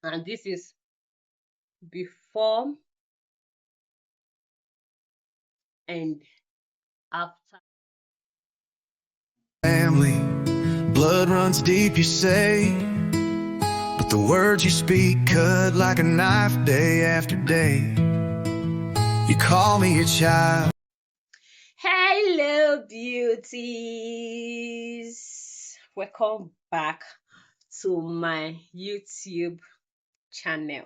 And this is before and after. Family, blood runs deep, you say, but the words you speak cut like a knife day after day. You call me your child. Hello, beauties. Welcome back to my YouTube channel.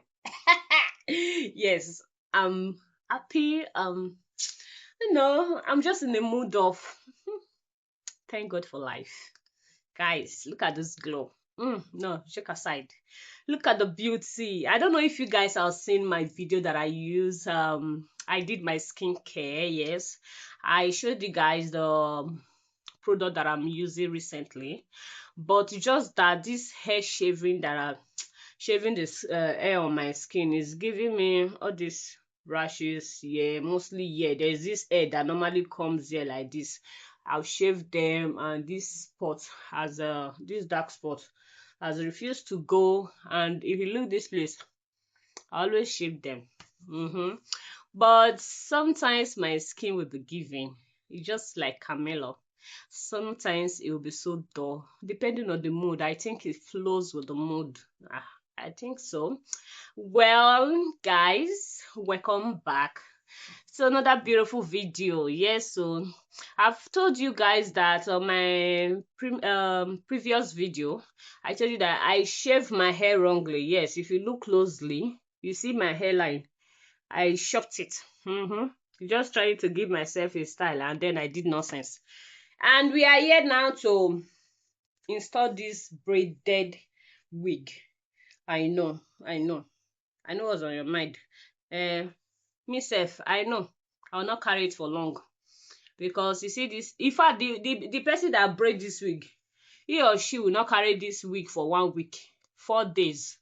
Yes, I'm happy. I'm just in the mood of thank God for life. Guys, look at this glow. No, check aside. Look at the beauty. I don't know if you guys have seen my video that I use. I did my skincare. Yes, I showed you guys the product that I'm using recently. But just that this hair shaving that I shaving this hair on my skin is giving me all these rashes. Yeah, mostly. Yeah, there's this hair that normally comes here like this. I'll shave them, and this spot has this dark spot has refused to go. And if you look this place, I always shave them. But sometimes my skin will be giving. It's just like Camelo. Sometimes it will be so dull, depending on the mood. I think it flows with the mood. I think so. Well, guys, welcome back to another beautiful video. Yes, so I've told you guys that on my previous video, I told you that I shaved my hair wrongly. Yes, if you look closely, you see my hairline. I chopped it. Just trying to give myself a style, and then I did nonsense. And we are here now to install this braided wig. I know, I know, I know what's on your mind. Uh, Me self, I know. I'll not carry it for long because you see this. In fact, the person that braid this wig, he or she will not carry this wig for 1 week, 4 days,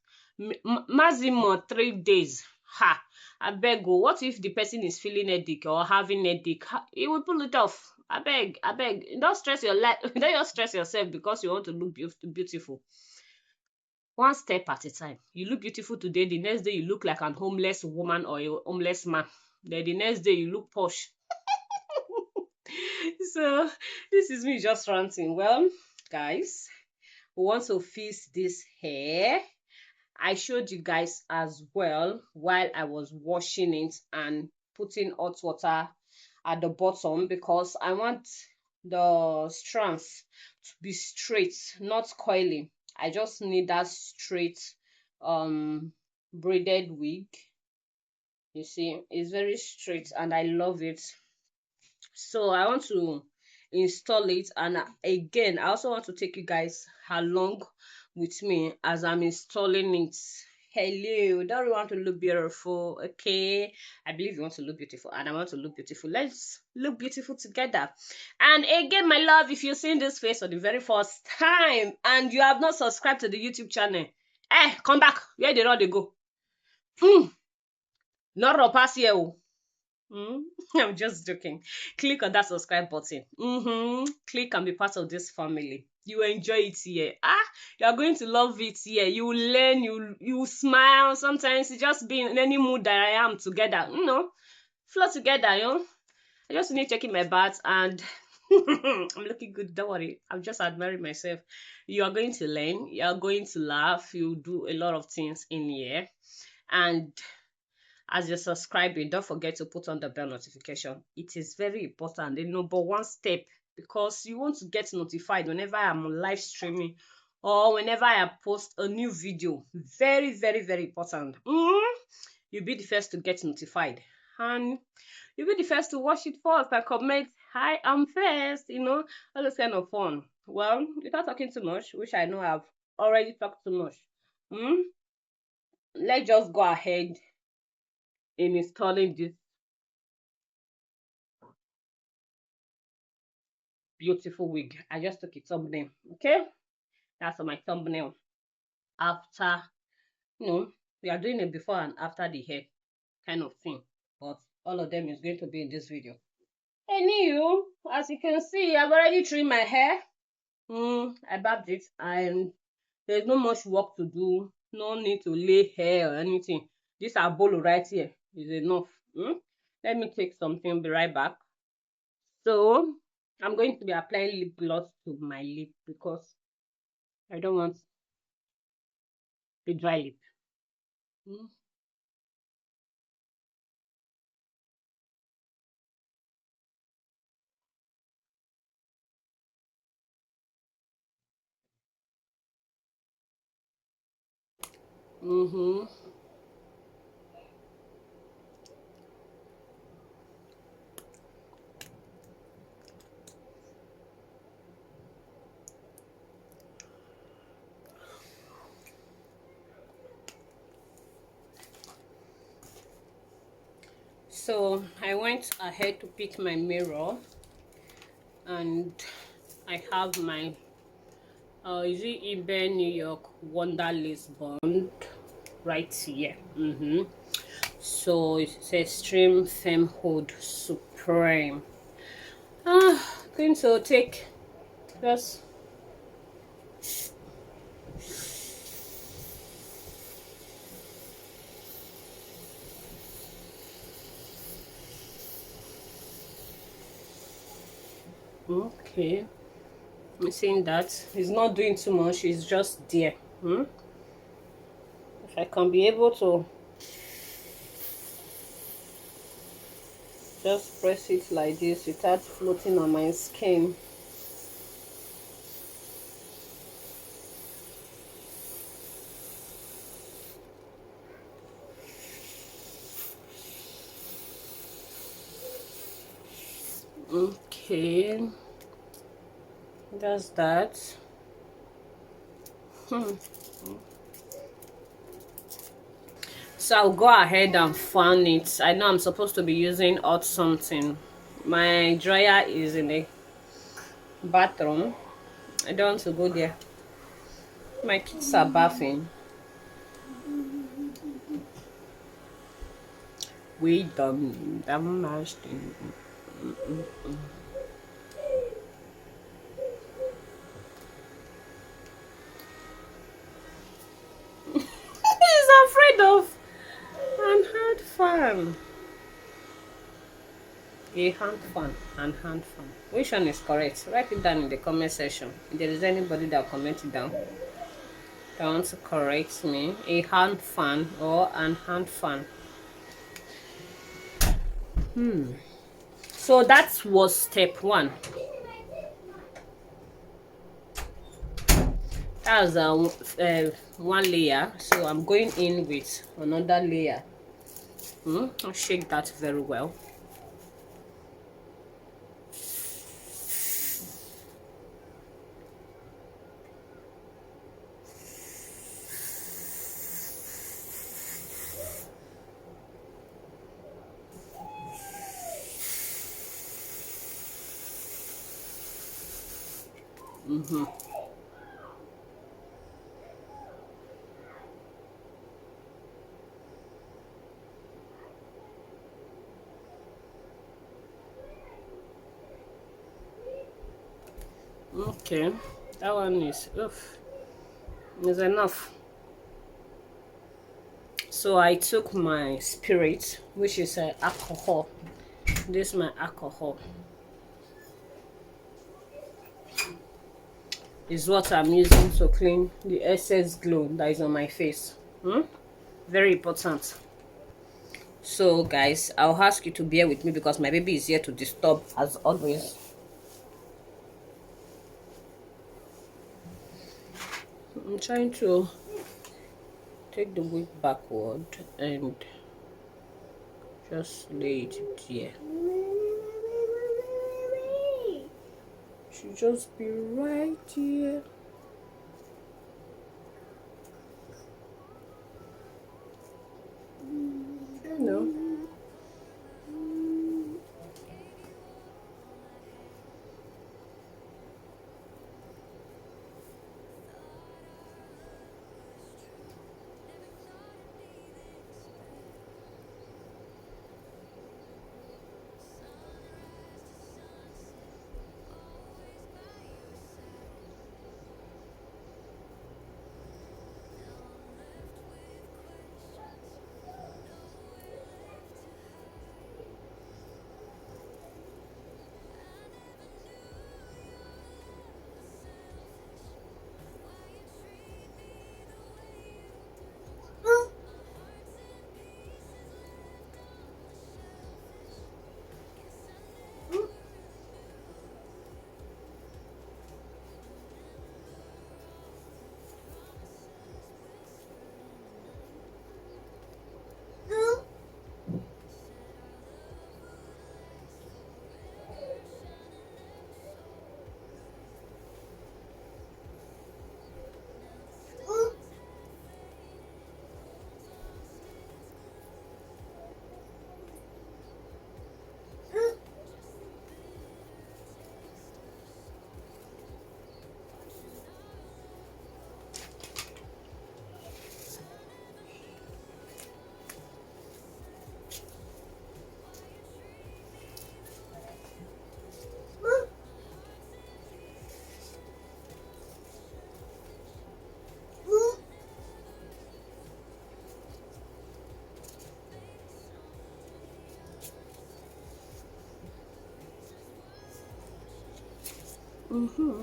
maximum 3 days. Ha! Abeg o, what if the person is feeling headache or having headache? He will pull it off. Abeg, don't stress your life. Don't just stress yourself because you want to look beautiful. One step at a time. You look beautiful today, the next day you look like an homeless woman or a homeless man. Then the next day you look posh. So this is me just ranting. Well, guys, we want to fix this hair. I showed you guys as well while I was washing it and putting hot water at the bottom because I want the strands to be straight, not coily. I just need that straight braided wig. You see, it's very straight and I love it. So I want to install it, and again I also want to take you guys along with me as I'm installing it. Hello, don't you want to look beautiful? Okay, I believe you want to look beautiful and I want to look beautiful. Let's look beautiful together. And again, my love, if you're seeing this face for the very first time and you have not subscribed to the YouTube channel, come back. Where they run they go? Not raw pass here. Mm, I'm just joking. Click on that subscribe button. Click and be part of this family. You will enjoy it here. You are going to love it here. You will learn. You will smile. Sometimes you just be in any mood that I am together. Flow together. I just need checking my bath and I'm looking good. Don't worry. I'm just admiring myself. You are going to learn. You are going to laugh. You do a lot of things in here, and as you're subscribing, don't forget to put on the bell notification. It is very important, the number one step, because you want to get notified whenever I'm live streaming or whenever I post a new video. Very, very, very important. You'll be the first to get notified, and you'll be the first to watch it first and comment, "Hi, I'm first." All this kind of fun. Well, without talking too much, which I know I've already talked too much. Hmm? Let's just go ahead in installing this beautiful wig. I just took a thumbnail. Okay, that's on my thumbnail. After, you know, we are doing it before and after the hair kind of thing, but all of them is going to be in this video. Anywho, as you can see, I've already trimmed my hair. I barbed it, and there's no much work to do No need to lay hair or anything. This abolo right here is enough. Let me take something, be right back. So I'm going to be applying lip gloss to my lip because I don't want a dry lip. Mm. Mm-hmm. So I went ahead to pick my mirror, and I have my is it Ibe New York Wonder Lisbon right here. So it says Stream Femhood Supreme. Going to take just okay. I'm seeing that it's not doing too much, it's just there. If I can be able to just press it like this without floating on my skin. Okay, that's that. So I'll go ahead and fan it. I know I'm supposed to be using hot something. My dryer is in the bathroom. I don't want to go there. My kids are bathing. We done much thing. He's afraid of an hand fan. A hand fan and hand fan. Which one is correct? Write it down in the comment section. If there is anybody that comment it down that wants to correct me, a hand fan or an hand fan. So that was step one. That's one layer. So I'm going in with another layer. I'll shake that very well. Okay, that one is enough. So I took my spirit, which is alcohol. This is my alcohol. Is what I'm using to clean the excess glow that is on my face. Very important. So guys, I'll ask you to bear with me because my baby is here to disturb as always. I'm trying to take the wig backward and just lay it there. Should just be right here. You know. Mm-hmm.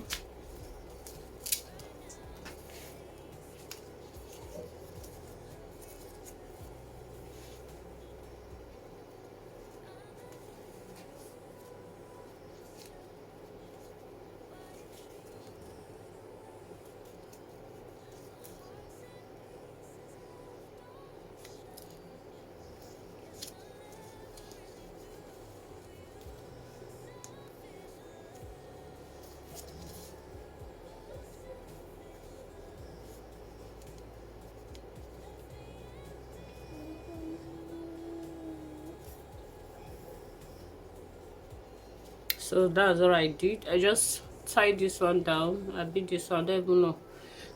So that's what I did. I just tied this one down. I beat this one. I don't even know.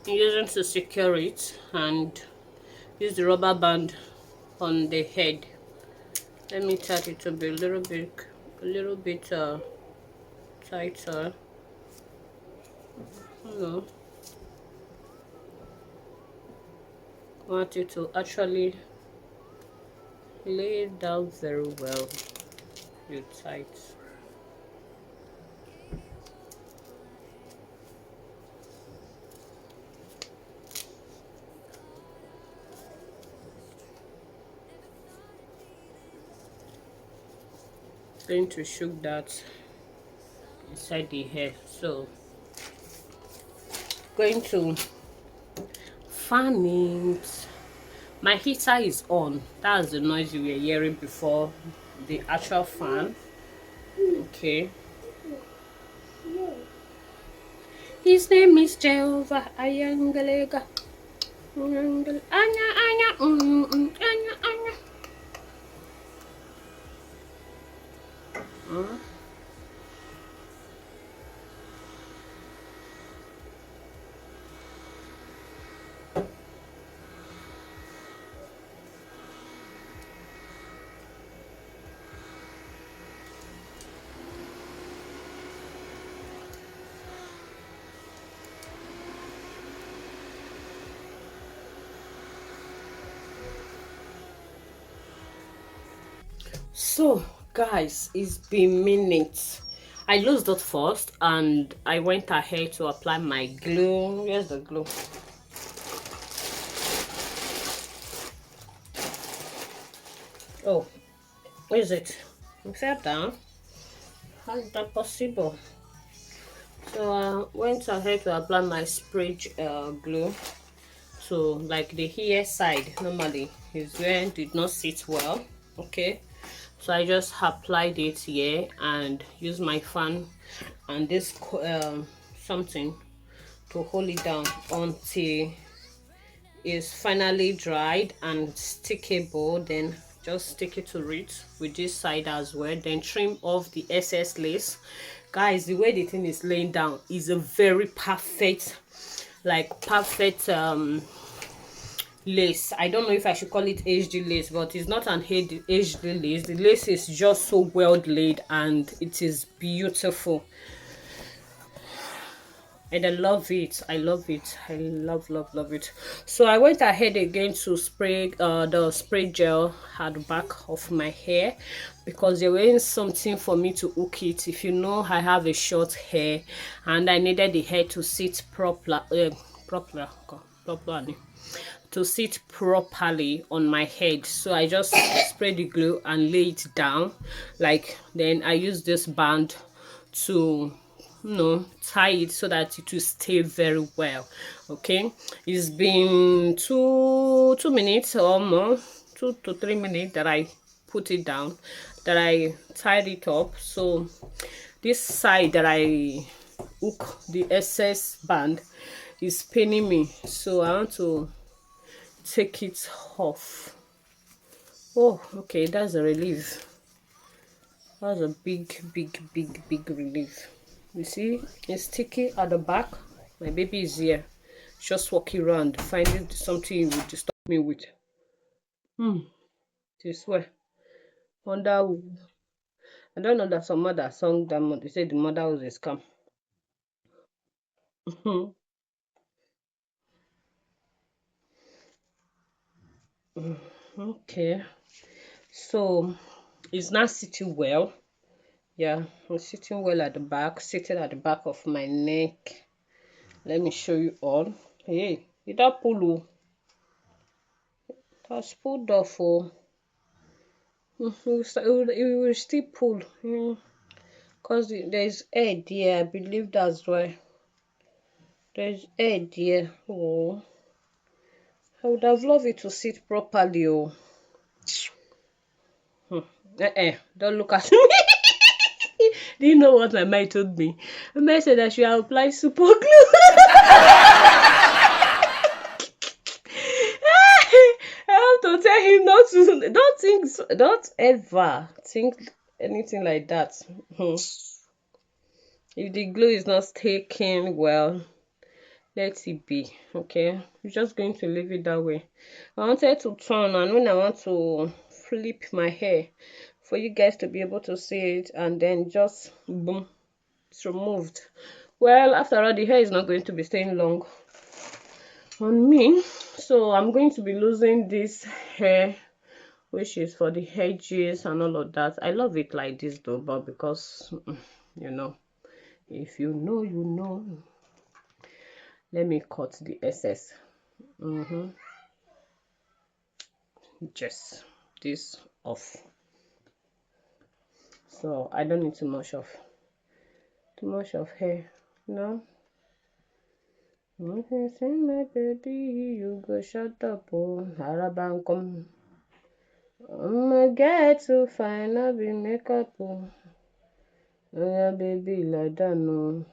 I'm using to secure it and use the rubber band on the head. Let me tight it to be a little bit tighter. You know, want it to actually lay down very well. You tight. Going to shoot that inside the hair. So going to fan it. My heater is on. That's the noise you were hearing before the actual fan. Okay. His name is Jehovah Ayangalega. Anya Anya Anya Anya. So guys, it's been minutes. I used it first and I went ahead to apply my glue. Here's the glue. Oh, where is it? It fell down. How is that possible? So I went ahead to apply my spray glue. So like the here side normally is where it did not sit well. Okay, so I just applied it here and use my fan and this something to hold it down until it's finally dried and stickable. Then just stick it to it with this side as well, then trim off the excess lace. Guys, the way the thing is laying down is a very perfect, like perfect lace. I don't know if I should call it HD lace, but it's not an HD lace. The lace is just so well laid and it is beautiful, and I love it. I love it. I love it. So I went ahead again to spray the spray gel at the back of my hair because there was something for me to hook it. If you know, I have a short hair and I needed the hair to sit properly to sit properly on my head. So I just spray the glue and lay it down, like, then I use this band to tie it so that it will stay very well. Okay, it's been 2 minutes or more, 2 to 3 minutes that I put it down, that I tied it up. So this side that I hook the excess band is paining me, so I want to take it off. Oh, okay, that's a relief. That's a big relief. You see, it's sticky at the back. My baby is here, just walking around finding something he would disturb me with. This way under, I don't know that some mother song that they said the mother was a scam. Okay, so it's not sitting well. Yeah, I'm sitting well at the back, sitting at the back of my neck. Let me show you all. Hey, it that pull? Oh, that's pulled off. Oh, it will still pull. Because there's air there. I believe that's why. There's air there. Oh, I would have loved it to sit properly. Oh, don't look at me. Do you know what my mind told me? My mind said I should apply super glue. I have to tell him not to. Don't think. Don't ever think anything like that. If the glue is not sticking well, let it be. Okay, we're just going to leave it that way. I wanted to turn, and when I want to flip my hair for you guys to be able to see it, and then just boom, it's removed. Well, after all, the hair is not going to be staying long on me, so I'm going to be losing this hair, which is for the edges and all of that. I love it like this though, but because you know, if you know, you know. Let me cut the excess. Just this off, so I don't need too much of hair. No. Okay, say my baby, you go shut up, oh, harabankum. I'ma get to fine, I'll be makeup, oh. Oh yeah, baby, like that, no.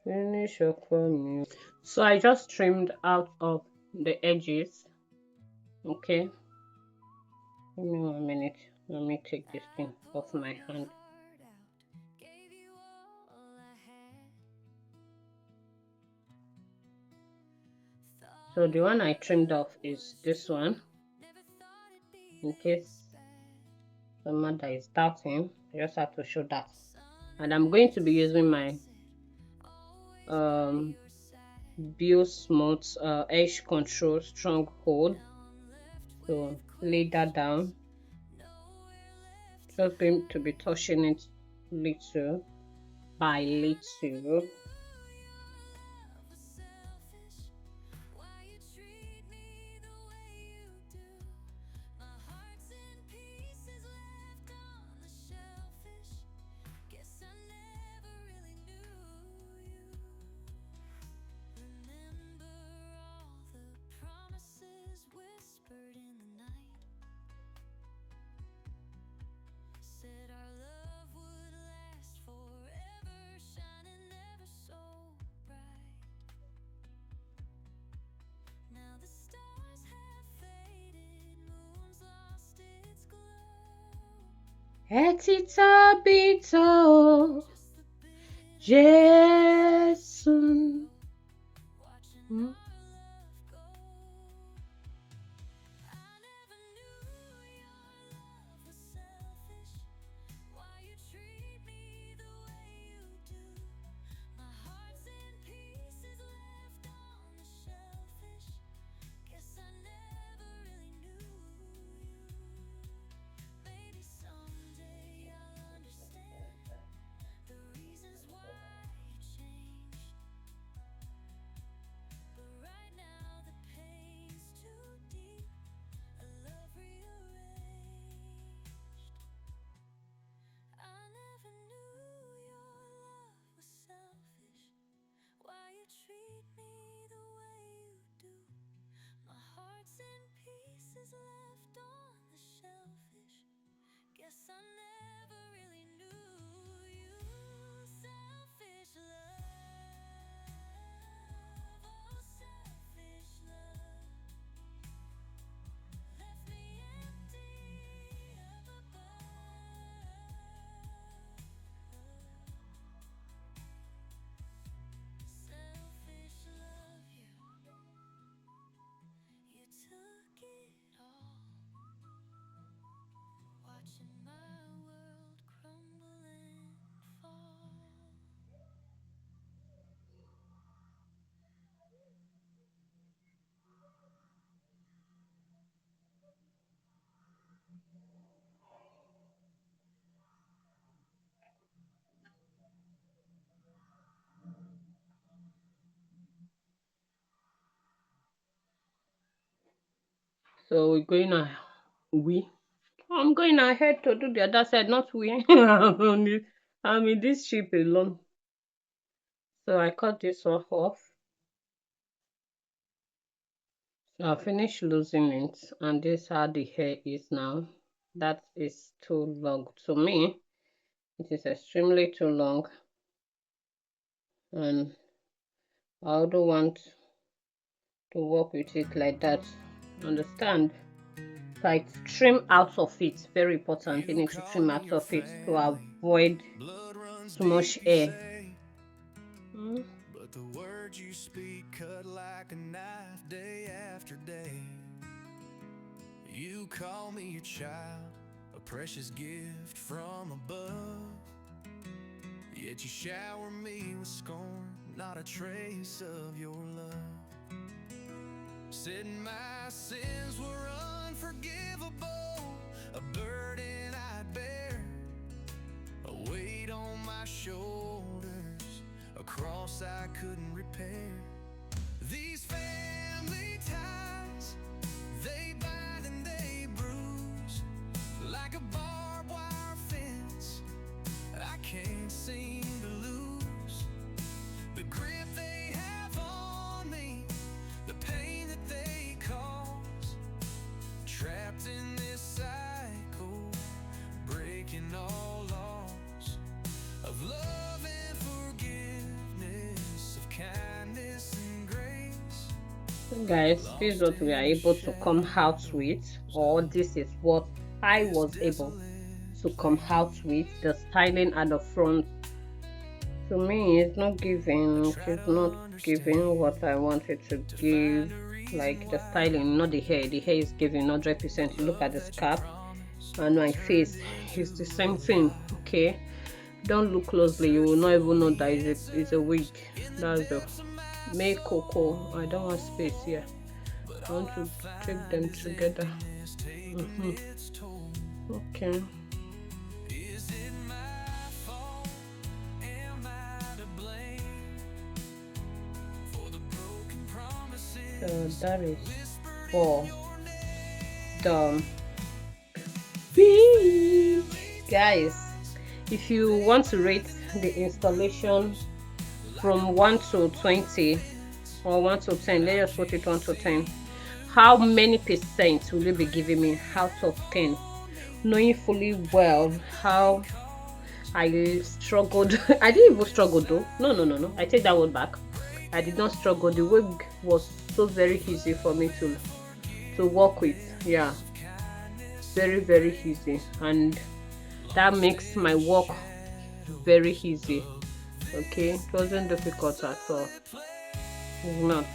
Finish up for me. So I just trimmed out of the edges. Okay, give me 1 minute. Let me take this thing off my hand. So the one I trimmed off is this one. In case the mother is doubting, I just have to show that. And I'm going to be using my Bio Smooth Edge Control Stronghold. So lay that down. Just going to be touching it little by little. Etita Bito Jason. So we're going we. I'm going ahead to do the other side, not we. I'm in this ship alone. So I cut this one off. So I finished losing it, and this is how the hair is now. That is too long to me. It is extremely too long, and I don't want to work with it like that. Understand? So I trim out of it. Very important. You need to trim out of it to avoid too much hair. But the words you speak cut like a knife day after day. You call me your child, a precious gift from above. Yet you shower me with scorn, not a trace of your love. Said my sins were unforgivable, a burden I'd bear, a weight on my shoulders, a cross I couldn't repair. These family ties, they bite and they bruise, like a barbed wire fence I can't seem to lose. The grip they have on me, the pain that they cause, trapped in this cycle, breaking all laws of love and forgiveness, of kindness and grace. Guys, this is what we are able to come out with, or this is what I was able to come out with. The styling at the front, to me, it's not giving. It's not giving what I wanted to give. Like the styling, not the hair. The hair is giving 100%. You look at the scalp and my face, it's the same thing. Okay, don't look closely, you will not even know that it's a wig. That's the make cocoa. I don't want space here. I want to take them together. Okay. So that is for the wig. Guys, if you want to rate the installation from 1 to 20 or 1 to 10, let's just put it 1 to 10, how many percent will you be giving me out of 10, knowing fully well how I struggled? I didn't even struggle though. No, I take that word back. I did not struggle. The wig was so very easy for me to work with. Yeah, very easy, and that makes my work very easy. Okay, it wasn't difficult at all. It's not.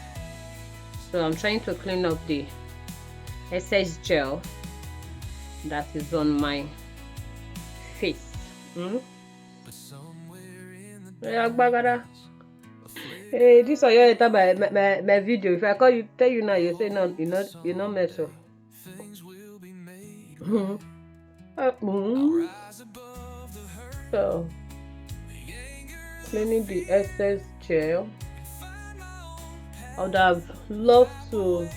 So I'm trying to clean up the excess gel that is on my face. Yeah, hey, this is your time my video. If I call you, tell you now, you say no, you not mess up. So cleaning the excess gel. I would have loved to.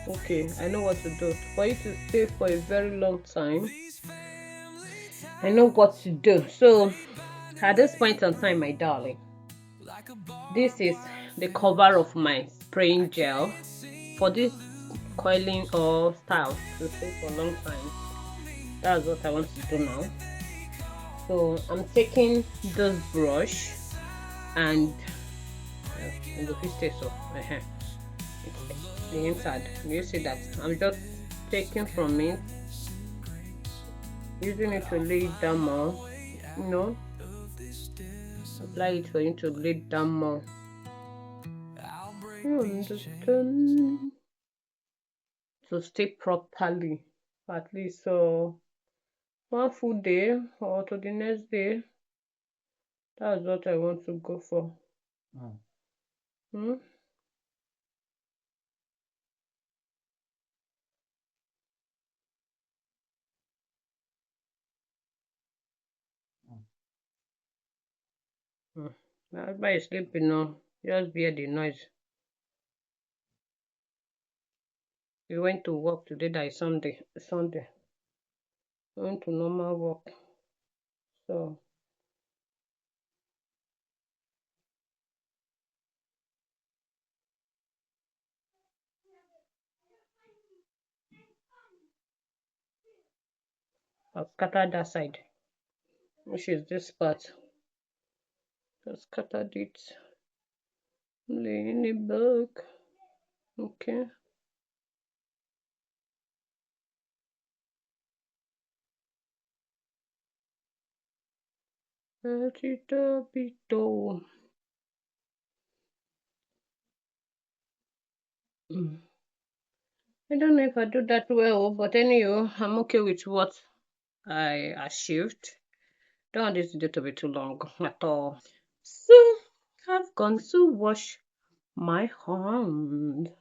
Okay, I know what to do. For you to stay for a very long time, I know what to do. So at this point in time, my darling, this is the cover of my spraying gel for this coiling or style to stay for a long time. That's what I want to do now. So I'm taking this brush and the stay so the inside. You see that I'm just taking from it, using it to lay it down more. You know, apply it for you to lay it down more. You understand? To stay properly, at least so one full day or to the next day. That's what I want to go for. Hmm? Everybody is sleeping now. Just hear the noise. We went to work today, that is Sunday. Sunday. We went to normal work. So I've scattered that side, which is this part. I scattered it. Laying it back. Okay. Let it be told. I don't know if I do that well, but anyway, I'm okay with what I achieved. Don't want this video to be too long at all. So I've gone to wash my hand.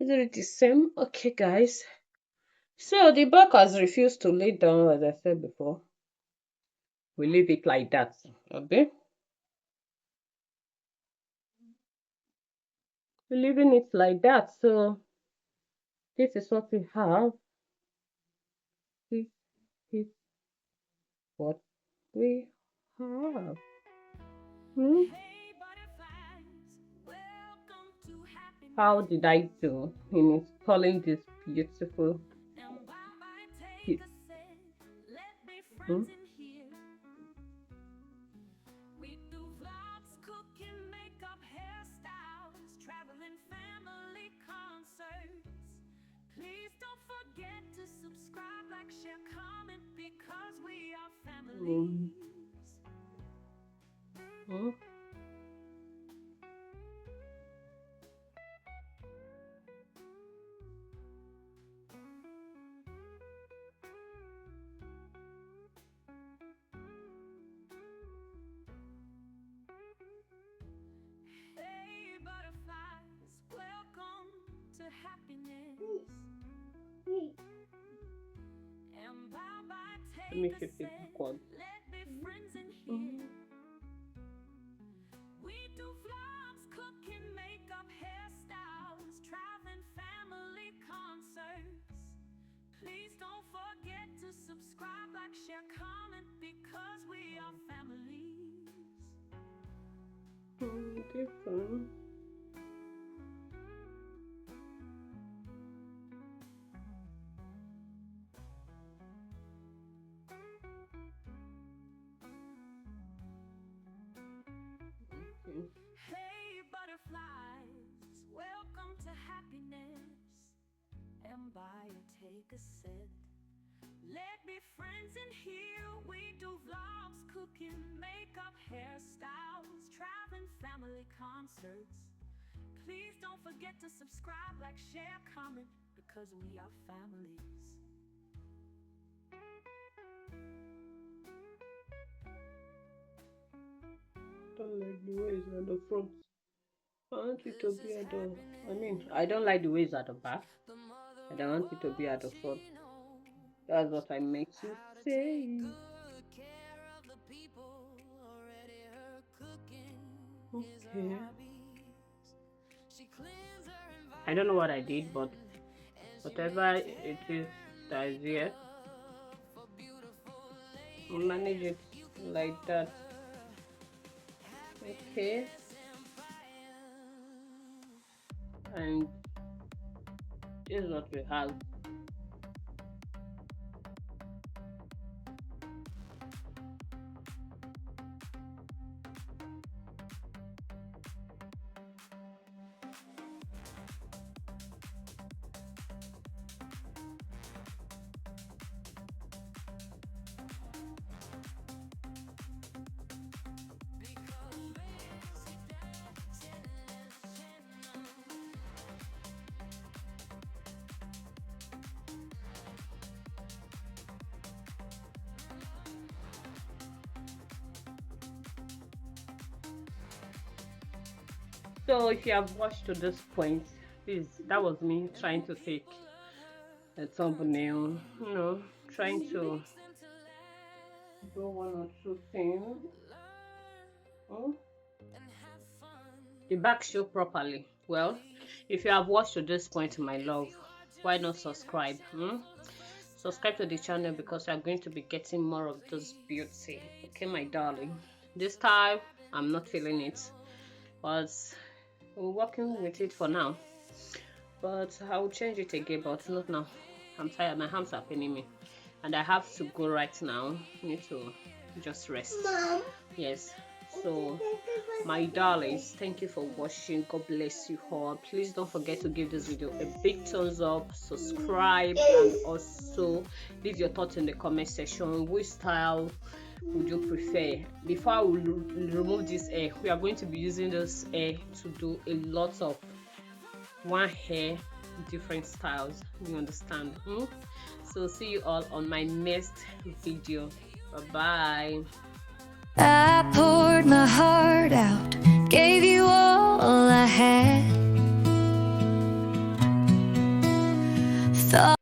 Is it the same? Okay, guys. So the back has refused to lay down, as I said before. We leave it like that. Okay. We're leaving it like that. So this is what we have. This is what we have. Hmm? How did I do in installing this beautiful hmm? Hmm. Hmm? Let me shift it backwards. Hmm. Different. Okay. Don't like the way it's at the front. I want it to be at the. I don't like the way it's at the back. And I want it to be at the front. That's what I meant to say. Okay. I don't know what I did, but whatever it is that is here, I'll manage it like that. Okay. And this is what we have. So if you have watched to this point, that was me trying to take a thumbnail, trying to do one or two things. Hmm? The back show properly. Well, If you have watched to this point, my love, why not subscribe? Subscribe to the channel because we are going to be getting more of this beauty. Okay, my darling. This time I'm not feeling it, but we're working with it for now. But I'll change it again, but not now. I'm tired. My hands are paining me, and I have to go right now. I need to just rest. Mom. Yes. So, my darlings, thank you for watching. God bless you all. Please don't forget to give this video a big thumbs up, subscribe, and also leave your thoughts in the comment section. Which style would you prefer? Before I will remove this hair, we are going to be using this hair to do a lot of one hair different styles. You understand? So see you all on my next video. Bye bye. I poured my heart out, gave you all I had. Thought